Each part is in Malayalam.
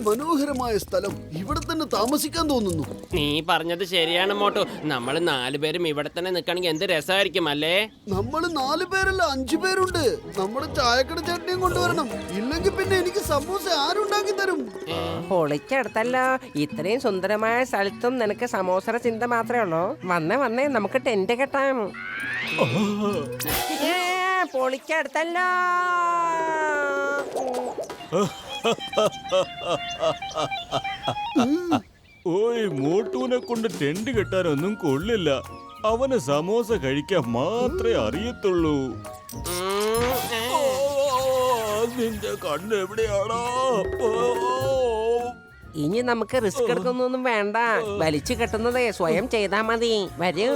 മനോഹരമായ സ്ഥലം. ഇവിടെ തന്നെ താമസിക്കാൻ തോന്നുന്നു. നീ പറഞ്ഞത് ശരിയാണ് മോട്ടു. നമ്മൾ 4 പേരും ഇവിടെ തന്നെ നിൽക്കണമെങ്കിൽ എന്ത് രസമായിരിക്കും അല്ലേ? നമ്മൾ 4 പേരല്ല 5 പേരുണ്ട്. നമ്മുടെ ചായക്കട ചേട്ടനെയും കൊണ്ടുവരണം. ഇല്ലെങ്കിൽ പിന്നെ എനിക്ക് സമൂസ ആരുണ്ടാക്കി തരും? പൊളിച്ചെടുത്തല്ലോ. ഇത്രയും സുന്ദരമായ സ്ഥലത്തും നിനക്ക് സമോസയുടെ ചിന്ത മാത്രമേ ഉള്ളൂ. വന്നേ നമുക്ക് ടെന്റ് കെട്ടാം. പൊളിച്ചെടുത്തല്ലോ. ഓയ് മോട്ടൂനെ കൊണ്ട് ടെന്റ് കെട്ടാനൊന്നും കൊള്ളില്ല. അവന് സമോസ കഴിക്കാൻ മാത്രമേ അറിയത്തുള്ളൂ. നിന്റെ കണ്ണ് എവിടെയാണോ? ഇനി നമുക്ക് റിസ്ക് എടുക്കുന്നൊന്നും വേണ്ട. വലിച്ചു കെട്ടുന്നതേ സ്വയം ചെയ്താ മതി. വരൂ.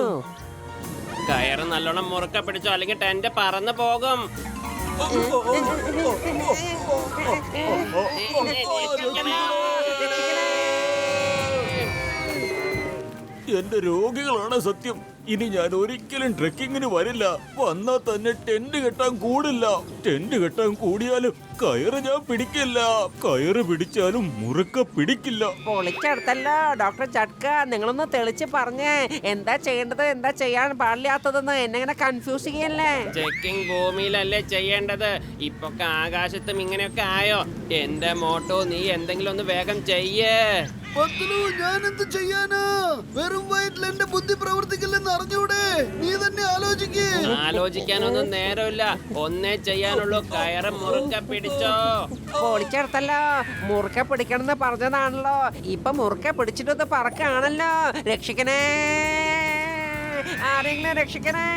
കയറ് നല്ലോണം മുറുക്ക പിടിച്ചോ, അല്ലെങ്കിൽ ടെന്റ് പറന്നു പോകും. എന്റെ രോഗികളാണ് സത്യം. ഇനി ഞാൻ ഒരിക്കലും ട്രെക്കിങ്ങിന് വരില്ല. വന്നാൽ തന്നെ ടെന്റ് കെട്ടാൻ കൂടില്ല. ടെന്റ് കെട്ടാൻ കൂടിയാലും കയറ് ഞാൻ പിടിക്കില്ല. കയറ് പിടിച്ചാലും മുറുക്ക പിടിക്കില്ല. പൊളിച്ചെടുത്തല്ലോ. ഡോക്ടർ ചട്ക, നിങ്ങളൊന്ന് തെളിച്ച് പറഞ്ഞേ. എന്താ ചെയ്യേണ്ടത്, എന്താ ചെയ്യാൻ പാടില്ലാത്തതെന്ന് എന്നെ ഇങ്ങനെ കൺഫ്യൂസ് ചെയ്യല്ലേ. ചെക്കിംഗ് ഭൂമിയിലല്ലേ ചെയ്യേണ്ടത്. ഇപ്പൊ ആകാശത്തും ഇങ്ങനെയൊക്കെ ആയോ? എന്റെ മോട്ടോ, നീ എന്തെങ്കിലും ഒന്ന് വേഗം ചെയ്യേ. ഞാൻ എന്ത് ചെയ്യാനാ? വെറും വയറ്റിൽ എന്റെ ബുദ്ധി പ്രവർത്തിക്കില്ലെന്ന് അറിഞ്ഞൂടെ? നീ തന്നെ ആലോചിക്കേ. ആലോചിക്കാനൊന്നും നേരമില്ല. ഒന്നേ ചെയ്യാനുള്ളൂ. കയറ് മുറുക്ക പിടിച്ചോ. പൊളിച്ചെടുത്തല്ലോ. മുറുക്ക പിടിക്കണമെന്ന് പറഞ്ഞതാണല്ലോ. ഇപ്പൊ മുറുക്ക പിടിച്ചിട്ടൊന്ന് പറക്കാണല്ലോ. രക്ഷിക്കണേ, ആരെങ്കിലും രക്ഷിക്കണേ,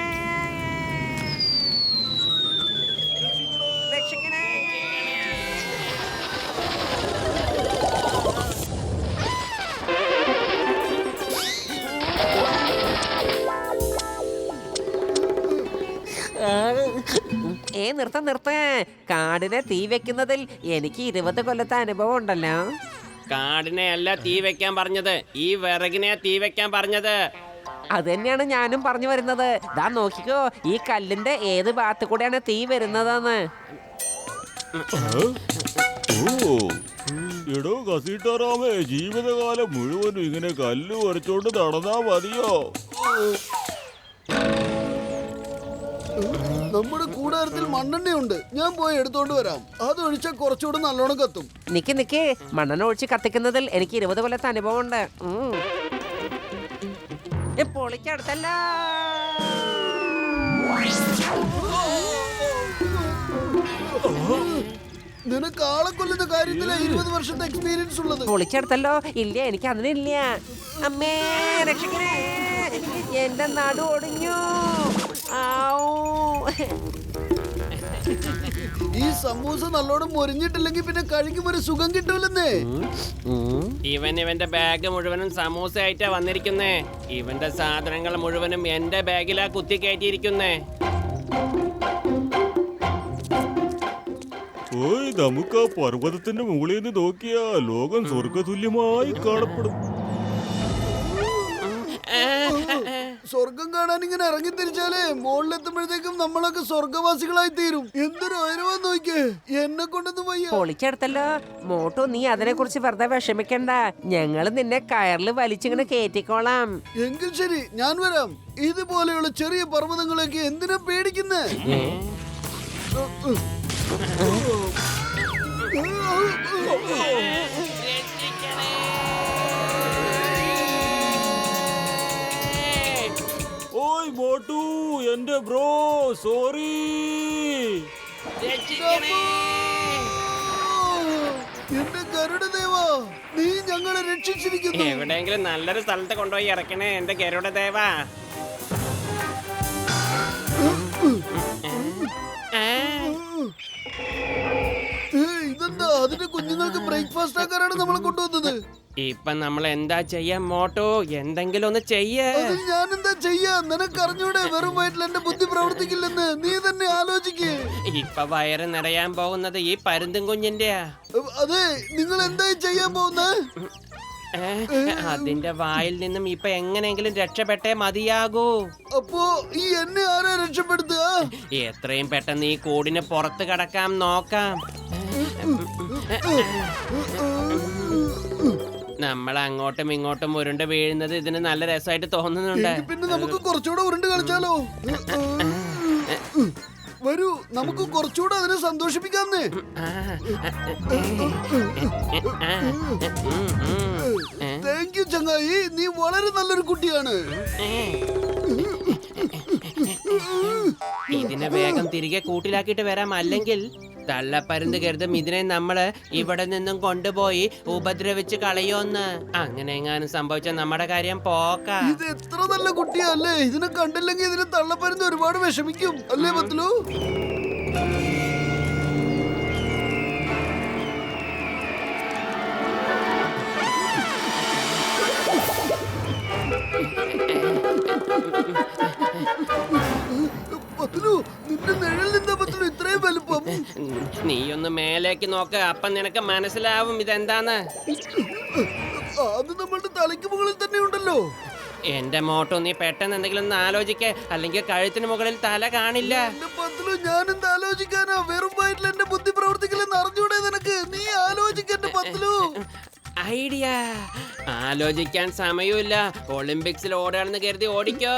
രക്ഷിക്കണേ. നിർത്ത. കാടിനെ തീ വെക്കുന്നതിൽ എനിക്ക് 20 കൊല്ലത്തെ അനുഭവം ഉണ്ടല്ലോ. കാടിനെ അല്ല തീ വെക്കാൻ പറഞ്ഞത്, ഈ വിറകിനെ തീ വെക്കാൻ പറഞ്ഞത്. അത് തന്നെയാണ് ഞാനും പറഞ്ഞു വരുന്നത്. ദാ നോക്കിക്കോ, ഈ കല്ലിന്റെ ഏത് ഭാഗത്ത് കൂടെയാണ് തീ വരുന്നതെന്ന്. എടോ കസീട്ടാറാമേ, ജീവിതകാലം മുഴുവനും ഇങ്ങനെ കല്ല് വരച്ചോണ്ട് നടന്നാ മതിയോ? നമ്മുടെ കൂടാരത്തിൽ മണ്ണെണ്ണയുണ്ട്. ഞാൻ പോയി എടുത്തോണ്ട് വരാം. അതൊഴിച്ചാൽ കുറച്ചുകൂടെ നല്ലോണം കത്തും. നിക്ക്, മണ്ണെണ്ണ ഒഴിച്ച് കത്തിക്കുന്നതിൽ എനിക്ക് 20 കൊല്ലത്തെ അനുഭവം ഉണ്ട്. പൊളിച്ചെടുത്തല്ലോ. നിനക്ക് ആളെ കൊല്ലുന്ന കാര്യത്തില 20 വർഷത്തെ എക്സ്പീരിയൻസ് ഉള്ളത്. പൊളിച്ചെടുത്തല്ലോ. ഇല്ല, എനിക്ക് അതിനില്ല. അമ്മേ രക്ഷിക്കണേ, എന്റെ നടു ഒടിഞ്ഞു. ഈ സമൂസ നല്ലോണം മൊരിഞ്ഞിട്ടില്ലെങ്കിൽ പിന്നെ കഴിക്കും ഒരു സുഖം കിട്ടൂലെന്നേ. ഇവന്റെ ബാഗ് മുഴുവനും സമൂസ ആയിട്ടാ വന്നിരിക്കുന്നേ. ഇവന്റെ സാധനങ്ങൾ മുഴുവനും എന്റെ ബാഗിലാ കുത്തി കയറ്റിയിരിക്കുന്നേ. ഓയ്, നമുക്ക് ആ പർവ്വതത്തിന്റെ മുകളിൽ നിന്ന് നോക്കിയാ ലോകം സ്വർഗതുല്യമായി കാണപ്പെടും. സ്വർഗം കാണാൻ ഇങ്ങനെ ഇറങ്ങി തിരിച്ചാലേ മുകളിലെത്തുമ്പോഴത്തേക്കും നമ്മളൊക്കെ സ്വർഗവാസികളായി തീരും. എന്തൊരു ഉയരവാന്ന് നോക്കിയേ. എന്നെ കൊണ്ടൊന്നും വയ്യ. പൊളിച്ചെടുത്തല്ലോ. മോട്ടോ, നീ അതിനെ കുറിച്ച് വെറുതെ വിഷമിക്കണ്ട. ഞങ്ങള് നിന്നെ കയറിൽ വലിച്ചിങ്ങനെ കേറ്റിക്കോളാം. എങ്കിൽ ശരി, ഞാൻ വരാം. ഇതുപോലെയുള്ള ചെറിയ പർവ്വതങ്ങളൊക്കെ എന്തിനാ പേടിക്കുന്നേ? ഓയ് മോട്ടു, എന്റെ ബ്രോ, സോറി. എന്റെ ഗരുഡദേവാ, നീ ഞങ്ങളെ രക്ഷിച്ചിരിക്കുന്നു. എവിടെയെങ്കിലും നല്ലൊരു സ്ഥലത്ത് കൊണ്ടുപോയി ഇറക്കണേ എന്റെ ഗരുഡദേവാ. ഇതെന്താ? അതിന്റെ കുഞ്ഞുങ്ങൾക്ക് ബ്രേക്ക്ഫാസ്റ്റ് ആക്കാനാണ് നമ്മളെ കൊണ്ടുവന്നത്. ഇപ്പൊ നമ്മൾ എന്താ ചെയ്യാ മോട്ടോ? എന്തെങ്കിലും ഒന്ന് ചെയ്യേ. ഞാൻ എന്താ ചെയ്യാ? നിനക്ക് അറിഞ്ഞൂടെ വെറും വയറ്റിൽ എന്റെ ബുദ്ധി പ്രവർത്തിക്കില്ലെന്ന്? നീ തന്നെ ആലോചിക്കേ. ഇപ്പൊ വയറ് നിറയാൻ പോകുന്നത് ഈ പരുന്തും കുഞ്ഞിന്റെയാ. അതെ, നിങ്ങൾ എന്താ ചെയ്യാൻ പോകുന്നത്? അതിന്റെ വായിൽ നിന്നും ഇപ്പൊ എങ്ങനെയെങ്കിലും രക്ഷപ്പെട്ടേ മതിയാകൂ. അപ്പോ ഈ എന്നെ ആരാ രക്ഷപ്പെടുത്തുക? എത്രയും പെട്ടെന്ന് ഈ കൂടിന് പുറത്ത് കടക്കാം നോക്കാം. നമ്മൾ അങ്ങോട്ടും ഇങ്ങോട്ടും ഉരുണ്ട് വീഴുന്നത് ഇതിന് നല്ല രസമായിട്ട് തോന്നുന്നുണ്ട്. എങ്കിൽ പിന്നെ നമുക്ക് കുറച്ചുകൂടെ ഉരുണ്ട് കളിച്ചാലോ? വരൂ, നമുക്ക് കുറച്ചുകൂടെ അതിനെ സന്തോഷിപ്പിക്കാന്നേ. താങ്ക് യു ചങ്ങായി, നീ വളരെ നല്ലൊരു കുട്ടിയാണ്. ഇതിനെ വേഗം തിരികെ കൂട്ടിലാക്കിയിട്ട് വരാം, അല്ലെങ്കിൽ തള്ളപ്പരുന്ത് കരുതും ഇതിനെ നമ്മള് ഇവിടെ നിന്നും കൊണ്ടുപോയി ഉപദ്രവിച്ച് കളയോന്ന്. അങ്ങനെ എങ്ങാനും സംഭവിച്ച നമ്മുടെ കാര്യം പോക്ക. ഇത് എത്ര നല്ല കുട്ടിയാ അല്ലേ? ഇതിനെ കണ്ടില്ലെങ്കിൽ ഇതിനെ തള്ളപ്പരുന്ത് ഒരുപാട് വിഷമിക്കും അല്ലേ പത്ലു? പത്ലു, നിന്റെ നിഴൽ നിന്നാ പത്ലു ഇത്രയും വലുപ്പം? നീയൊന്ന് മേലേക്ക് നോക്ക്, അപ്പം നിനക്ക് മനസ്സിലാവും ഇതെന്താന്ന്. അത് നമ്മളുടെ തലയ്ക്ക് മുകളിൽ തന്നെ ഉണ്ടല്ലോ. എന്റെ മോട്ടോ, നീ പെട്ടെന്ന് എന്തെങ്കിലും ഒന്ന് ആലോചിക്കേ, അല്ലെങ്കിൽ കഴുത്തിന് മുകളിൽ തല കാണില്ല. എന്റെ പത്ലു, ഞാൻ എന്താ ആലോചിക്കാനാ? വെറും വയറ്റിൽ എന്റെ ബുദ്ധി പ്രവർത്തിക്കില്ലെന്ന് അറിഞ്ഞൂടെ നിനക്ക്? നീ ആലോചിക്കന്റെ പത്ലു. ഐഡിയ. ആലോചിക്കാൻ സമയമില്ല. ഒളിമ്പിക്സിൽ ഓടാണെന്ന് കരുതി ഓടിക്കോ.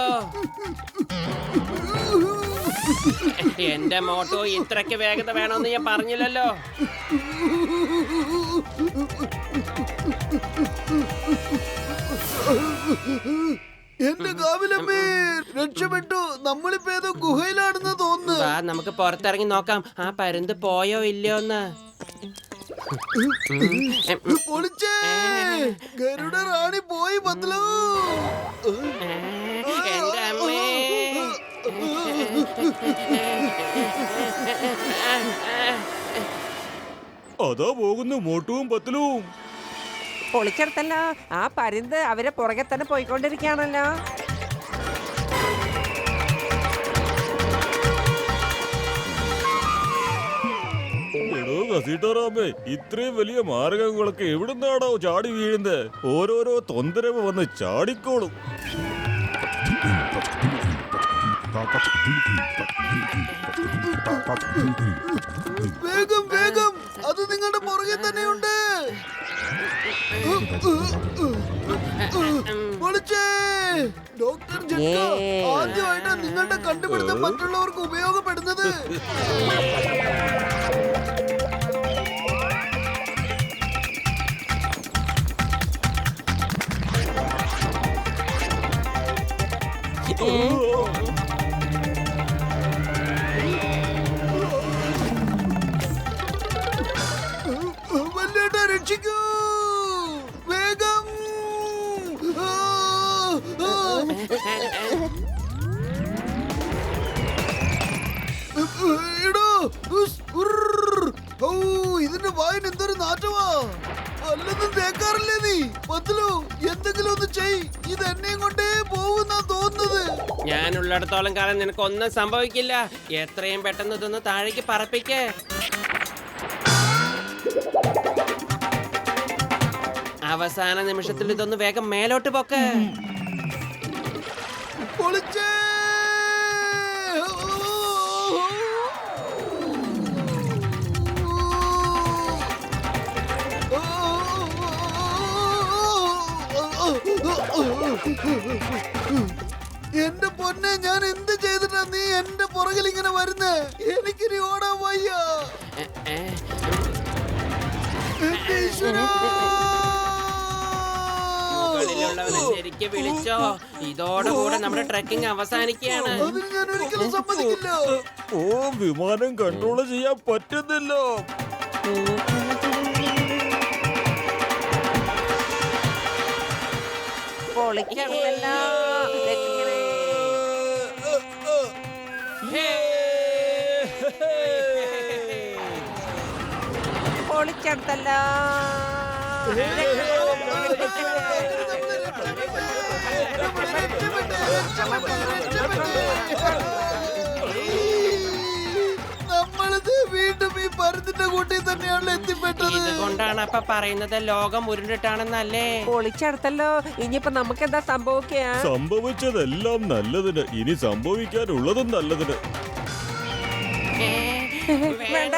എന്റെ മോട്ടോ, ഇത്രയ്ക്ക് വേഗത വേണമെന്ന് ഞാൻ പറഞ്ഞില്ലല്ലോ. എന്റെ കാവിലമ്മേ, രക്ഷപ്പെട്ടു. നമ്മളിപ്പോ ഏതോ ഗുഹയിലാണെന്ന് തോന്നുന്നു. വാ, നമുക്ക് പുറത്തിറങ്ങി നോക്കാം ആ പരുന്ത് പോയോ ഇല്ലയോന്ന്. പൊളിച്ചേ, ഗരുഡ റാണി പോയി പത്ലു. എന്റെ അമ്മേ. അതാ പോകുന്നു മോട്ടുവും പത്തലും. പൊളിച്ചെടുത്തല്ലോ, ആ പരുന്ത് അവരെ പുറകെ തന്നെ പോയിക്കൊണ്ടിരിക്കുകയാണല്ലോ. എടോ കസീട്ടാറാമേ, ഇത്രയും വലിയ മാരകങ്ങളൊക്കെ എവിടുന്നാണോ ചാടി വീഴുന്നത്? ഓരോരോ തൊന്തരവ് വന്ന് ചാടിക്കോളും. വേഗം വേഗം, അത് നിങ്ങളുടെ പുറകെ തന്നെയുണ്ട്. പൊളിച്ചേ, ഡോക്ടർ ജക്ക, ആദ്യമായിട്ട് നിങ്ങളുടെ കണ്ടുപിടുത്തം മറ്റുള്ളവർക്ക് ഉപയോഗപ്പെടുന്നത്. വല്യേട്ടാ, രക്ഷിക്കൂ വേഗം. എടോ, ഇതിന്റെ വായന എന്തൊരു നാറ്റമാ. വല്ലതും തേക്കാറില്ലേ നീ? പത്ലു, എന്തെങ്കിലും ഒന്ന് ചെയ്. ഇത് എന്നെയും കൊണ്ടേ പോകുന്നാ തോന്നുന്നത്. ഞാനുള്ളിടത്തോളം കാലം നിനക്ക് ഒന്നും സംഭവിക്കില്ല. എത്രയും പെട്ടെന്ന് ഇതൊന്ന് താഴേക്ക് പറപ്പിക്കേ. അവസാന നിമിഷത്തിൽ ഇതൊന്ന് വേഗം മേലോട്ട് പോക്ക്. പൊളിച്ചേ. എന്റെ പൊന്നെ, ഞാൻ എന്ത് ചെയ്തിട്ടാ നീ എന്റെ പുറകിൽ ഇങ്ങനെ വരുന്നേ? എനിക്കിനി ഓടാൻ വയ്യ. എന്റെ ഈശ്വരാ. മുകളിലുള്ളവനെ ശരിക്കും വിളിച്ചോ. ഇതോടുകൂടെ നമ്മുടെ ട്രെക്കിംഗ് അവസാനിക്കുകയാണ്. അതിന് ഞാൻ ഒരിക്കലും സമ്മതിക്കില്ല. ഓ, വിമാനം കൺട്രോൾ ചെയ്യാൻ പറ്റുന്നില്ല. പൊളിച്ചെടുത്തല്ലോ. പൊളിച്ചെടുത്തല്ലോ. നമ്മളിത് വീണ്ടും ഈ പരുന്തിന്റെ കൂട്ടിൽ തന്നെയാണല്ലോ എത്തിപ്പെട്ടത്. ഇതുകൊണ്ടാണ് അപ്പൊ പറയുന്നത് ലോകം ഉരുണ്ടിട്ടാണെന്നല്ലേ. പൊളിച്ചെടുത്തല്ലോ. ഇനിയിപ്പോ നമുക്ക് എന്താ സംഭവിക്കുക? സംഭവിച്ചതെല്ലാം നല്ലതിന്, ഇനി സംഭവിക്കാനുള്ളതും നല്ലതിന്. വേണ്ട.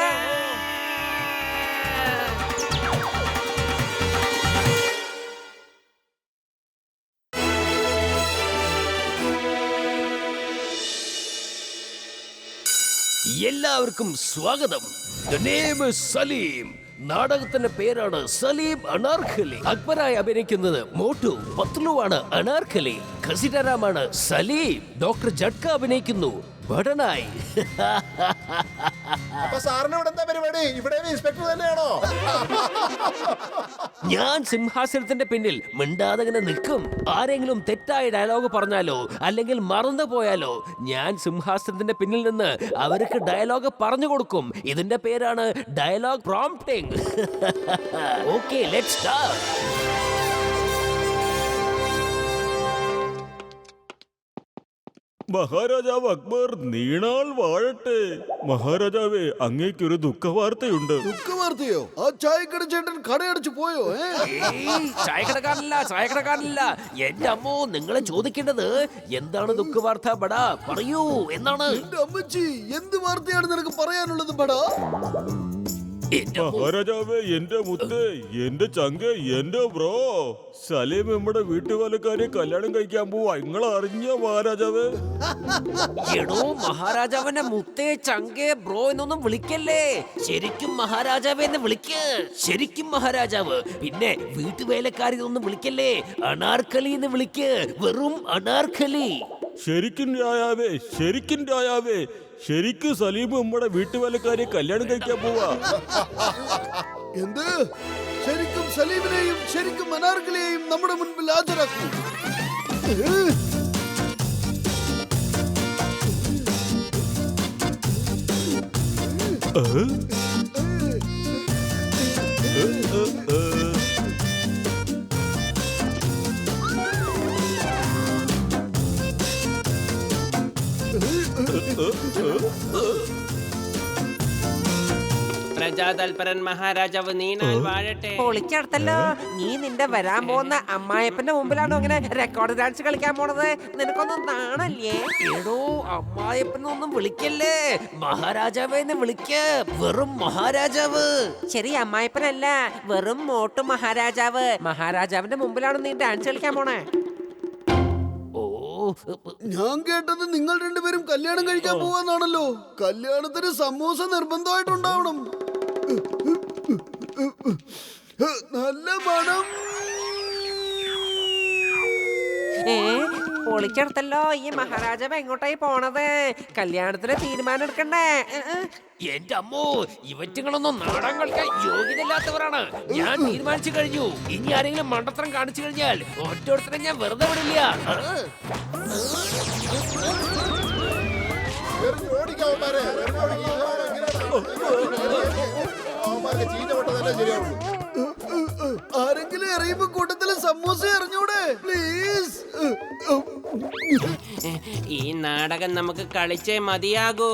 എല്ലാവർക്കും സ്വാഗതം. The name is Saleem. നാടകത്തിന്റെ പേരാണ് സലീം അനാർക്കലി. അക്ബറായി അഭിനയിക്കുന്നത് മോട്ടു, പത്ലുവാണ് അനാർക്കലി, ഖസിഡറാമാണ് സലീം. ഡോക്ടർ ജഡ്ക അഭിനയിക്കുന്നു ഭടനായി. ഞാൻ സിംഹാസനത്തിന്റെ പിന്നിൽ മിണ്ടാതങ്ങനെ നിൽക്കും. ആരെങ്കിലും തെറ്റായ ഡയലോഗ് പറഞ്ഞാലോ അല്ലെങ്കിൽ മറന്നു പോയാലോ ഞാൻ സിംഹാസനത്തിന്റെ പിന്നിൽ നിന്ന് അവർക്ക് ഡയലോഗ് പറഞ്ഞു കൊടുക്കും. ഇതിന്റെ പേരാണ് dialogue prompting. Okay, let's start. മഹാരാജാവ് അക്ബർ നീണാൾ വാഴട്ടെ. മഹാരാജാവേ, അങ്ങേക്കൊരു ദുഃഖവാർത്തയുണ്ട്. ദുഃഖവാർത്തയോ? ആ ചായക്കട ചേട്ടൻ കടയടച്ചു പോയോ? ചായക്കടക്കാരനില്ല. എന്റെ അമ്മോ, നിങ്ങളെ ചോദിക്കേണ്ടത് എന്താണ് ദുഃഖവാർത്ത ബടാ? പറയൂ, എന്താണ്? എന്റെ അമ്മച്ചി, എന്ത് വാർത്തയാണ് നിനക്ക് പറയാനുള്ളത് ബടാ? മഹാരാജാവേ, എന്റെ മുത്ത്, എന്റെ ചങ്ക്, എന്റെ ബ്രോ സലീം നമ്മുടെ വീട്ടുവേലക്കാരെ കല്യാണം കഴിക്കാൻ പോവാ. നിങ്ങൾ അറിഞ്ഞ മഹാരാജാവേ? എടോ, മഹാരാജാവിന്റെ മുത്തേ, ചങ്കേ, ബ്രോ എന്നൊന്നും വിളിക്കല്ലേ. ശരിക്കും മഹാരാജാവേ എന്ന് വിളിക്ക്. ശരിക്കും മഹാരാജാവ്. പിന്നെ വീട്ടുവേലക്കാരിതൊന്നും വിളിക്കല്ലേ. അനാർക്കലി എന്ന് വിളിക്ക്. വെറും അനാർക്കലി. ശരിക്കും രായാവേ, ശരിക്കും രായാവേ, ശരിക്കും സലീം നമ്മുടെ വീട്ടുവേലക്കാരെ കല്യാണം കഴിക്കാൻ പോവാ. എന്ത്? ശരിക്കും സലീമിനെയും ശരിക്കും അനാർക്കലിയെയും നമ്മുടെ മുൻപിൽ ഹാജരാക്കും. പ്രജാതൽപരൻ മഹാരാജാവ് നീണാൽ വാഴട്ടെ. പൊളിച്ചെടുത്തല്ലോ. നീ നിന്റെ വരാൻ പോകുന്ന അമ്മായപ്പന്റെ മുമ്പിലാണോ അങ്ങനെ റെക്കോർഡ് ഡാൻസ് കളിക്കാൻ പോണത്? നിനക്കൊന്നും നാണല്ലേ? എടോ, അമ്മായപ്പനൊന്നും വിളിക്കല്ലേ. മഹാരാജാവേ എന്ന് വിളിക്ക്. വെറും മഹാരാജാവ്. ശരി, അമ്മായപ്പനല്ല, വെറും മോട്ടു മഹാരാജാവ്. മഹാരാജാവിന്റെ മുമ്പിലാണോ നീ ഡാൻസ് കളിക്കാൻ പോണേ? ഞാൻ കേട്ടത് നിങ്ങൾ രണ്ടുപേരും കല്യാണം കഴിക്കാൻ പോവാന്നാണല്ലോ. കല്യാണത്തിന് സമൂസ നിർബന്ധമായിട്ടുണ്ടാവണം. നല്ല മണം. പൊളിച്ചെടുത്തല്ലോ. ഈ മഹാരാജാവ് എങ്ങോട്ടായി പോണത്? കല്യാണത്തിന് തീരുമാനം എടുക്കണ്ടേ? എന്റെ അമ്മോ, ഇവറ്റുകളൊന്നും നാടകം കളിക്കാൻ യോഗ്യതയില്ലാത്തവരാണ്. ഞാൻ തീരുമാനിച്ചു കഴിഞ്ഞു. ഇനി ആരെങ്കിലും മണ്ടത്തരം കാണിച്ചു കഴിഞ്ഞാൽ ഒറ്റോടത്തിനെ ഞാൻ വെറുതെ വിടില്ല. ആരെങ്കിലും എറിയുമ്പോ കൂട്ടത്തില് സമൂസ എറിഞ്ഞൂടെ? പ്ലീസ്. ഈ നാടകം നമുക്ക് കളിച്ചേ മതിയാകൂ.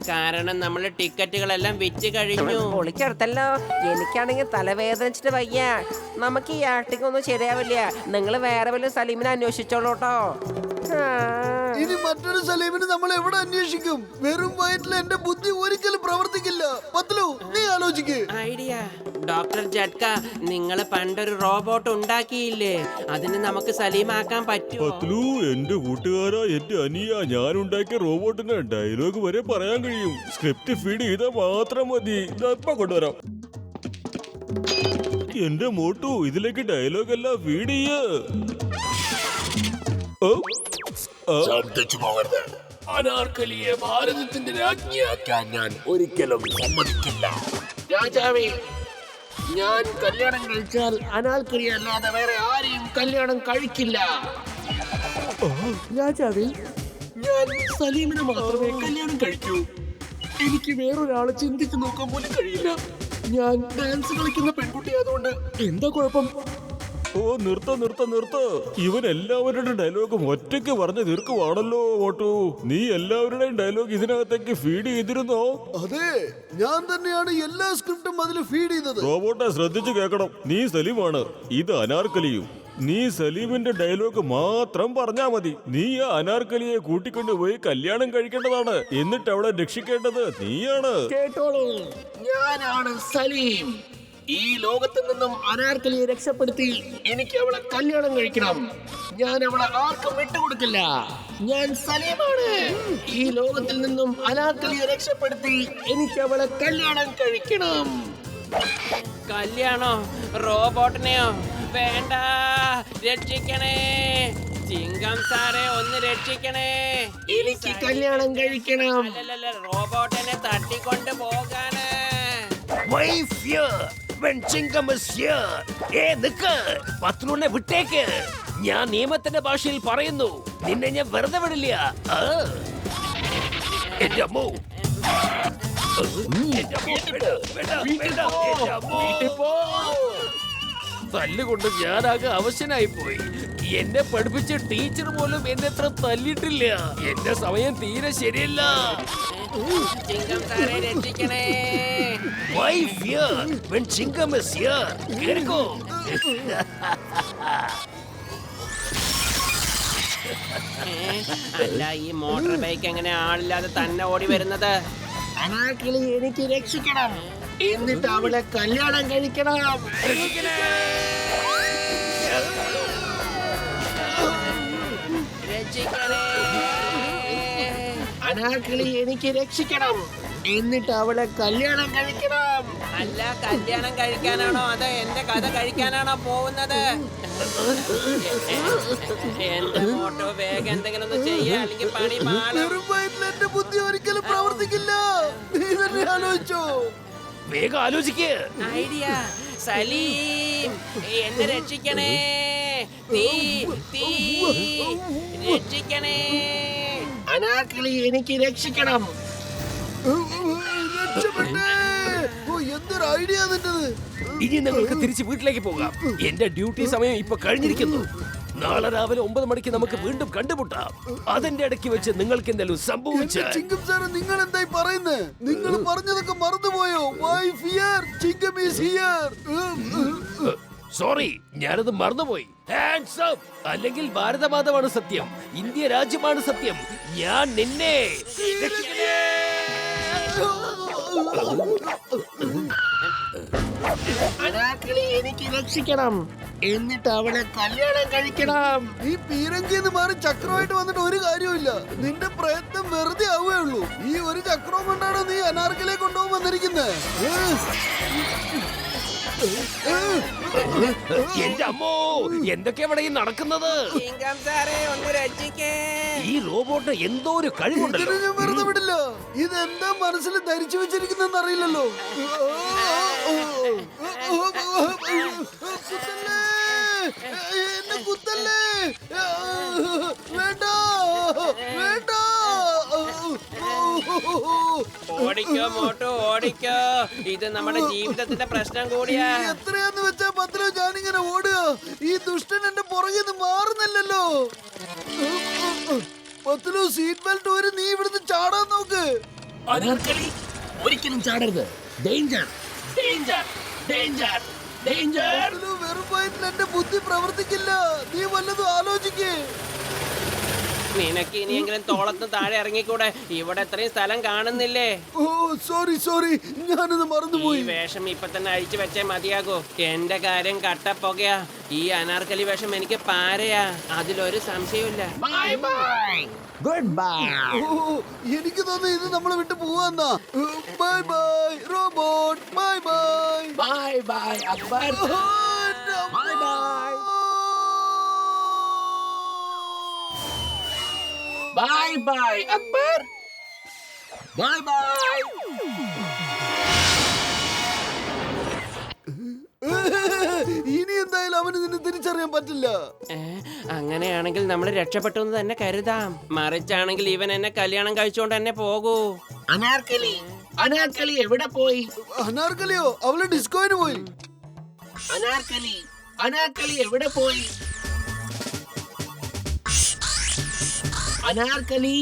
കാരണം നമ്മള് ടിക്കറ്റുകളെല്ലാം വിറ്റ് കഴിഞ്ഞു. പൊളിച്ചെടുത്തല്ലോ. എനിക്കാണെങ്കിൽ തലവേദനിച്ചിട്ട് വയ്യ. നമുക്ക് ഈ ആക്ടിങ് ഒന്നും ശരിയാവില്ല. നിങ്ങൾ വേറെ വല്ല സലീമിനെ അന്വേഷിച്ചോളൂട്ടോ. ഇനി മറ്റൊരു സലീമിന് നമ്മൾ എവിടെ അന്വേഷിക്കും? വെറും വയറ്റിൽ എന്റെ ബുദ്ധി ഒരിക്കലും പ്രവർത്തിക്കില്ല. പത്ലു, നീ ആലോചിക്ക്. ഐഡിയ. ഡോക്ടർ ജഡ്ക, നിങ്ങള് പണ്ടൊരു റോബോട്ട് ഉണ്ടാക്കിയില്ലേ? അതിന് നമുക്ക് സലീമാക്കാൻ പറ്റുമോ? പത്ലു, എന്റെ കൂട്ടുകാരാ, എന്റെ അനിയ, ഞാൻ ഉണ്ടാക്കിയ റോബോട്ടിന് ഡയലോഗ് വരെ പറയാൻ കഴിയും. സ്ക്രിപ്റ്റ് ഫീഡ് ചെയ്താൽ മാത്രം മതി. ഇപ്പം കൊണ്ടുവരാം. എന്റെ മോട്ടു, ഇതിലേക്ക് ഡയലോഗ് എല്ലാം ഫീഡ് ചെയ്യ. അനാർക്കലിയെ ഭാരതത്തിന്റെ രാജ്ഞിയാക്കാൻ ഞാൻ ഒരിക്കലും സമ്മതിക്കില്ല. രാജാവേ, ഞാൻ കല്യാണം കഴിച്ചാൽ അനാർക്കലി അല്ലാതെ വേറെ ആരെയും കല്യാണം കഴിക്കില്ല. രാജാവേ, ഞാൻ സലീമിനെ മാത്രമേ കല്യാണം കഴിക്കൂ. എനിക്ക് വേറൊരാളെ ചിന്തിച്ചു നോക്കാൻ പോലും കഴിയില്ല. ഞാൻ ഡാൻസ് കളിക്കുന്ന പെൺകുട്ടിയായതുകൊണ്ട് എന്താ കുഴപ്പം? ഓ, നിർത്ത. ഇവൻ എല്ലാവരുടെ ഡയലോഗും ഒറ്റയ്ക്ക് പറഞ്ഞു തീർക്കുവാണല്ലോ മോട്ടു. നീ എല്ലാവരുടെയും ഡയലോഗ് ഇതിനകത്തേക്ക് ഫീഡ് ചെയ്തിരുന്നോ? അതെ, ഞാൻ തന്നെയാണ് എല്ലാ സ്ക്രിപ്റ്റും അതിൽ ഫീഡ് ചെയ്തത്. റോബോട്ടെ ശ്രദ്ധിച്ചു കേൾക്കണം. നീ സലീമാണ്, ഇത് അനാർക്കലിയും. നീ സലീമിന്റെ ഡയലോഗ് മാത്രം പറഞ്ഞാ മതി. നീ ആ അനാർക്കലിയെ കൂട്ടിക്കൊണ്ടുപോയി കല്യാണം കഴിക്കേണ്ടതാണ്. എന്നിട്ട് അവളെ രക്ഷിക്കേണ്ടത് നീയാണ്. കേട്ടോളൂ, ഞാനാണ് സലീം. ഈ ലോകത്തിൽ നിന്നും അനാർക്കലിയെ രക്ഷപ്പെടുത്തി എനിക്ക് അവളെ കല്യാണം കഴിക്കണം. ഞാൻ അവളെ ആർക്കും വിട്ടുകൊടുക്കില്ല. ഞാൻ സലീമാണ്. ഈ ലോകത്തിൽ നിന്നും അനാർക്കലിയെ രക്ഷപ്പെടുത്തി എനിക്ക് അവളെ കല്യാണം കഴിക്കണം. കല്യാണോ? റോബോട്ടിനെയോ? വേണ്ട, രക്ഷിക്കണേ. ചിങ്കം സാറേ, ഒന്ന് രക്ഷിക്കണേ. എനിക്ക് കല്യാണം കഴിക്കണം. അല്ലല്ല, റോബോട്ടിനെ തട്ടിക്കൊണ്ട് പോകാന്. പത്ലൂനെ വിട്ടേക്ക്. ഞാൻ നിയമത്തിന്റെ ഭാഷയിൽ പറയുന്നു, നിന്നെ ഞാൻ വെറുതെ വിടില്ല. എന്റെ അമ്മോ, എന്റെ അമ്മോ, വിട്, വിട്, വിട്, എന്റെ അമ്മോ. തല്ലുകൊണ്ട് ഞാനാകെ അവശനായി പോയി. എന്നെ പഠിപ്പിച്ച ടീച്ചർ പോലും എന്നെ അത്ര തല്ലിയിട്ടില്ല. എന്റെ സമയം തീരെ ശരിയല്ല. ചിങ്കം സാറേ, രക്ഷിക്കണേ. Why fear when Chingam is here? കേറിക്കോ. അല്ല, ഈ മോട്ടോർ ബൈക്ക് എങ്ങനെ ആളില്ലാതെ തന്നെ ഓടി വരുന്നത്? അനാർക്കലി എനിക്ക് രക്ഷിക്കണം. എന്നിട്ട് അവളെ കല്യാണം കഴിക്കണം. രക്ഷിക്കണേ. അനാർക്കലി എനിക്ക് രക്ഷിക്കണം. എന്നിട്ട് അവളെ കല്യാണം കഴിക്കണം. അല്ല, കല്യാണം കഴിക്കാനാണോ അതോ എന്റെ കഥ കഴിക്കാനാണോ പോകുന്നത്? എന്റെ മോട്ടോ വേഗം എന്തെങ്കിലും ഒന്ന് ചെയ്യാ, അല്ലെങ്കിൽ പണി പാടും. വെറും വയറ്റിൽ എന്റെ ബുദ്ധി ഒരിക്കലും പ്രവർത്തിക്കില്ല. നീ തന്നെ ആലോചിച്ചോ? വേഗം ആലോചിക്ക്. ഐഡിയ. സലീം, എന്നെ രക്ഷിക്കണേ. തീ, തീ, രക്ഷിക്കണേ. അനാർക്കലി എനിക്ക് രക്ഷിക്കണം. രക്ഷപ്പെട്ടേ. ഓ, എന്തൊരു ഐഡിയ നിന്റത്. ഇനി നിങ്ങൾക്ക് തിരിച്ച് വീട്ടിലേക്ക് പോകാം. എന്റെ ഡ്യൂട്ടി സമയം ഇപ്പൊ കഴിഞ്ഞിരിക്കുന്നു. നാളെ രാവിലെ 9 മണിക്ക് നമുക്ക് വീണ്ടും കണ്ടുമുട്ടാം. അതിന്റെ ഇടയ്ക്ക് വെച്ച് നിങ്ങൾക്ക് എന്തെങ്കിലും സംഭവിച്ചാൽ ചിങ്കം സാറ്, നിങ്ങൾ എന്തായി പറയുന്നത്? നിങ്ങൾ പറഞ്ഞതൊക്കെ മറന്നുപോയോ? Why fear? ചിങ്കം is here. Sorry, ഞാനത് മറന്നുപോയി. ഹാൻഡ്സ് അപ്പ്, അല്ലെങ്കിൽ ഭാരതമാതമാണ് സത്യം, ഇന്ത്യ രാജ്യമാണ് സത്യം. ഞാൻ നിന്നെ രക്ഷിക്കണേ. അനാർക്കലി എനിക്ക് രക്ഷിക്കണം. എന്നിട്ട് അവളെ കല്യാണം കഴിക്കണം. ഈ പീരങ്കിന്ന് മാറി ചക്രമായിട്ട് വന്നിട്ട് ഒരു കാര്യമില്ല. നിന്റെ പ്രയത്നം വെറുതെ ആവുകയുള്ളൂ. ഈ ഒരു ചക്രവും കൊണ്ടാണോ നീ അനാർക്കലിയെ കൊണ്ടുപോകാൻ വന്നിരിക്കുന്നത്? എന്റെ അമ്മോ, എന്തൊക്കെ ഇവിടെ ഈ നടക്കുന്നത്? ചിങ്കം സാറേ, ഒന്ന് രക്ഷിക്കേ. ഈ റോബോട്ട് എന്തോ ഒരു കഴിവുണ്ടല്ലോ. ഇതിനെ ഞാൻ വെറുതെ വിടില്ല. ഇതെന്താ മനസ്സിൽ ധരിച്ചു വെച്ചിരിക്കുന്നെന്ന് അറിയില്ലല്ലോ. കുത്തല്ലേ, എന്നെ കുത്തല്ലേ. വേണ്ട, വേണ്ട. ഓടിക്കോ മോട്ടോ, ഓടിക്കോ. ഇത് നമ്മുടെ ജീവിതത്തിന്റെ പ്രശ്നം കൂടിയാ. എത്രയാന്ന് വെച്ചാ പത്തിലോ ഞാനിങ്ങനെ ഓടുക. ഈ ദുഷ്ടൻ എന്റെ പുറകിൽ നിന്ന് മാറുന്നില്ലല്ലോ. പത്തിലോ സീറ്റ് ബെൽറ്റ് ഒരു, നീ ഇവിടുന്ന് ചാടാൻ നോക്ക്. അനാർക്കലി ഒരിക്കലും ചാടരുത്. Danger, danger, danger, danger. പത്തിലോ, വെറും വയറ്റിൽ എന്റെ ബുദ്ധി പ്രവർത്തിക്കില്ല. നീ വല്ലതും ആലോചിക്കേ. നിനക്ക് ഇനിയെങ്കിലും തോളത്ത് താഴെ ഇറങ്ങിക്കൂടെ? ഇവിടെ എത്രയും സ്ഥലം കാണുന്നില്ലേ? ഓ, സോറി സോറി, ഞാനത് ഈ മറന്നുപോയി. വേഷം ഇപ്പൊ തന്നെ അഴിച്ചു വെച്ചേ മതിയാകൂ. എന്റെ കാര്യം കട്ടപ്പുകയാ. ഈ അനാർക്കലി വേഷം എനിക്ക് പാരയാ, അതിലൊരു സംശയമില്ല. Bye bye, good bye. ഓ, എനിക്ക് തോന്നുന്നു ഇത് നമ്മളെ വിട്ട് പോവാന്നാ. Bye bye robot, bye bye. Bye bye Akbar. Bye bye. Bye bye Akbar. Bye bye. ഇനി എന്തായാലും അവന് നിന്നെ തിരിച്ചറിയാൻ പറ്റില്ല. അങ്ങനെയാണെങ്കിൽ നമ്മൾ രക്ഷപ്പെട്ടു എന്ന് തന്നെ കരുതാം. മറിച്ചാണെങ്കിൽ ഇവൻ എന്നെ കല്യാണം കഴിച്ചുകൊണ്ട് തന്നെ പോകൂ. അനാർക്കലി, അനാർക്കലി എവിടെ പോയി? അനാർക്കലിയോ? അവള് ഡിസ്കോയിന് പോയി. അനാർക്കലി, അനാർക്കലി എവിടെ പോയി? അനാർക്കലി,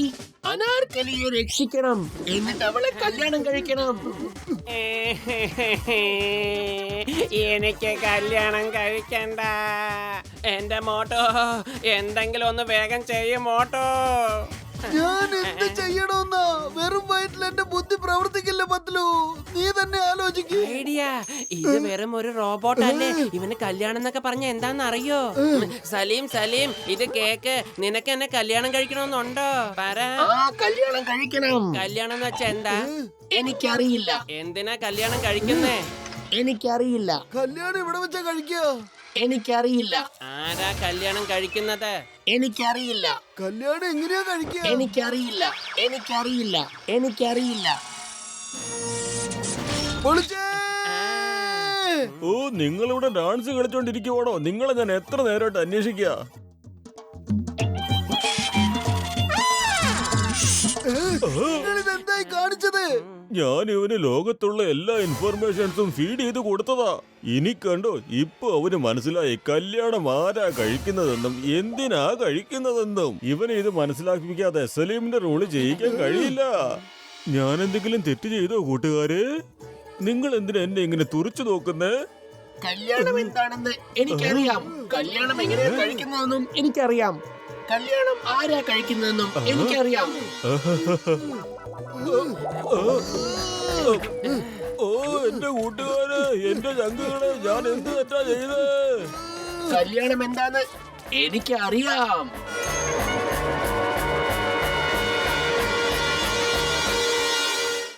അനാർക്കലിയെ രക്ഷിക്കണം. എന്നിട്ട് അവളെ കല്യാണം കഴിക്കണം. എനിക്ക് കല്യാണം കഴിക്കണ്ട. എന്റെ മോട്ടോ, എന്തെങ്കിലും ഒന്ന് വേഗം ചെയ്യും മോട്ടോ. ഞാൻ എന്ത് ചെയ്യണമെന്നാ? വെറും വയറ്റിൽ എന്റെ ബുദ്ധി പ്രവർത്തിക്കില്ല പത്തിലു. നീ തന്നെ ആലോചിക്ക്. ഐഡിയ. ഇത് വെറും ഒരു റോബോട്ട് അല്ലേ? ഇവന് കല്യാണം എന്നൊക്കെ പറഞ്ഞ എന്താന്ന് അറിയോ? സലീം സലീം, ഇത് കേക്ക്. നിനക്ക് എന്നെ കല്യാണം കഴിക്കണമെന്നുണ്ടോ? പറ. കല്യാണം കഴിക്കണം. കല്യാണം എന്ന് വെച്ചാ എന്താ? എനിക്കറിയില്ല. എന്തിനാ കല്യാണം കഴിക്കുന്നേ? എനിക്കറിയില്ല. കല്യാണം ഇവിടെ വെച്ചാ കഴിക്കുക. എനിക്കറിയില്ല. ആരാ കല്യാണം കഴിക്കുന്നത്? എനിക്കറിയില്ല. കല്യാണം എങ്ങനെയാ കഴിക്കുക? എനിക്കറിയില്ല. എനിക്കറിയില്ല. എനിക്കറിയില്ല. പൊളിച്ചേ. ഓ, നിങ്ങളിവിടെ ഡാൻസ് കളിച്ചോണ്ടിരിക്കുവാണോ? നിങ്ങളെ ഞാൻ എത്ര നേരമായിട്ട് അന്വേഷിക്കുക. എന്തായി കാണിച്ചത്? ഞാൻ ഇവന് ലോകത്തുള്ള എല്ലാ ഇൻഫർമേഷൻസും ഫീഡ് ചെയ്ത് കൊടുത്തതാ. ഇനി കണ്ടോ, ഇപ്പൊ അവന് മനസ്സിലായി കല്യാണം ആരാ കഴിക്കുന്നതെന്നും എന്തിനാ കഴിക്കുന്നതെന്നും. ഇവനെ ഇത് മനസ്സിലാക്കിപ്പിക്കാതെ സലീമിന്റെ റോള് ചെയ്യിക്കാൻ കഴിയില്ല. ഞാൻ എന്തെങ്കിലും തെറ്റ് ചെയ്തോ കൂട്ടുകാരെ? നിങ്ങൾ എന്തിനാ എന്നെ ഇങ്ങനെ തുറച്ചു നോക്കുന്നേ? കല്യാണം എന്താണെന്ന് എനിക്കറിയാം. കല്യാണം എങ്ങനെയാ കഴിക്കുന്നതെന്നും എനിക്കറിയാം. കല്യാണം ആരാ കഴിക്കുന്നതെന്നും എനിക്കറിയാം. ഓ എന്റെ കൂട്ടുകാരെ, എന്റെ ചങ്കുകളെ, ഞാൻ എന്ത് തെറ്റാ ചെയ്തേ? കല്യാണം എന്താന്ന് എനിക്കറിയാം.